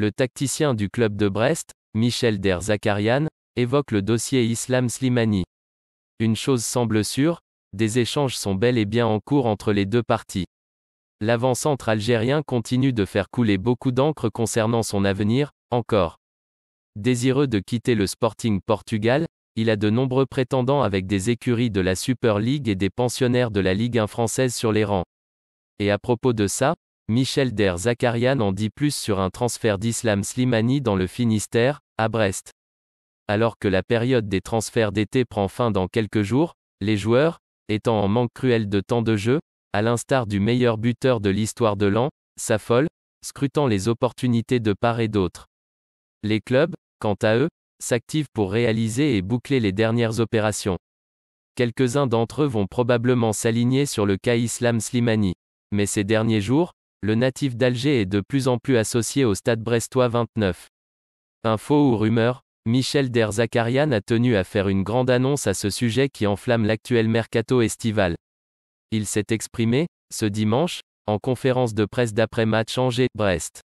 Le tacticien du club de Brest, Michel Der Zakarian, évoque le dossier Islam Slimani. Une chose semble sûre, des échanges sont bel et bien en cours entre les deux parties. L'avant-centre algérien continue de faire couler beaucoup d'encre concernant son avenir, encore. Désireux de quitter le Sporting Portugal, il a de nombreux prétendants avec des écuries de la Super League et des pensionnaires de la Ligue 1 française sur les rangs. Et à propos de ça, Michel Der Zakarian en dit plus sur un transfert d'Islam Slimani dans le Finistère, à Brest. Alors que la période des transferts d'été prend fin dans quelques jours, les joueurs, étant en manque cruel de temps de jeu, à l'instar du meilleur buteur de l'histoire de l'an, s'affolent, scrutant les opportunités de part et d'autre. Les clubs, quant à eux, s'activent pour réaliser et boucler les dernières opérations. Quelques-uns d'entre eux vont probablement s'aligner sur le cas Islam Slimani. Mais ces derniers jours, le natif d'Alger est de plus en plus associé au Stade brestois 29. Info ou rumeur, Michel Der Zakarian a tenu à faire une grande annonce à ce sujet qui enflamme l'actuel mercato estival. Il s'est exprimé, ce dimanche, en conférence de presse d'après-match Angers-Brest.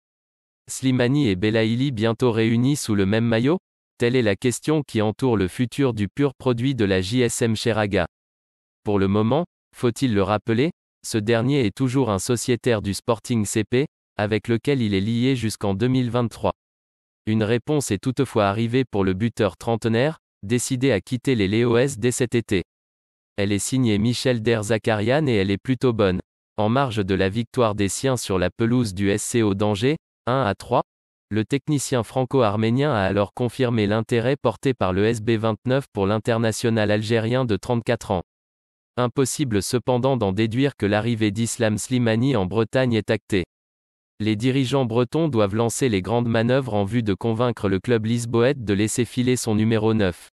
Slimani et Belaïli bientôt réunis sous le même maillot? Telle est la question qui entoure le futur du pur produit de la JSM Cheraga. Pour le moment, faut-il le rappeler, ce dernier est toujours un sociétaire du Sporting CP, avec lequel il est lié jusqu'en 2023. Une réponse est toutefois arrivée pour le buteur trentenaire, décidé à quitter les Léos dès cet été. Elle est signée Michel Der Zakarian et elle est plutôt bonne. En marge de la victoire des siens sur la pelouse du SCO d'Angers, 1-3, le technicien franco-arménien a alors confirmé l'intérêt porté par le SB29 pour l'international algérien de 34 ans. Impossible cependant d'en déduire que l'arrivée d'Islam Slimani en Bretagne est actée. Les dirigeants bretons doivent lancer les grandes manœuvres en vue de convaincre le club lisboète de laisser filer son numéro 9.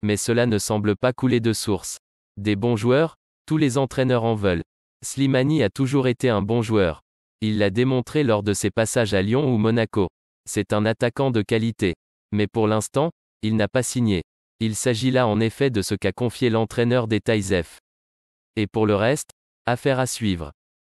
Mais cela ne semble pas couler de source. Des bons joueurs, tous les entraîneurs en veulent. Slimani a toujours été un bon joueur. Il l'a démontré lors de ses passages à Lyon ou Monaco. C'est un attaquant de qualité. Mais pour l'instant, il n'a pas signé. Il s'agit là en effet de ce qu'a confié l'entraîneur des Taïsef. Et pour le reste, affaire à suivre.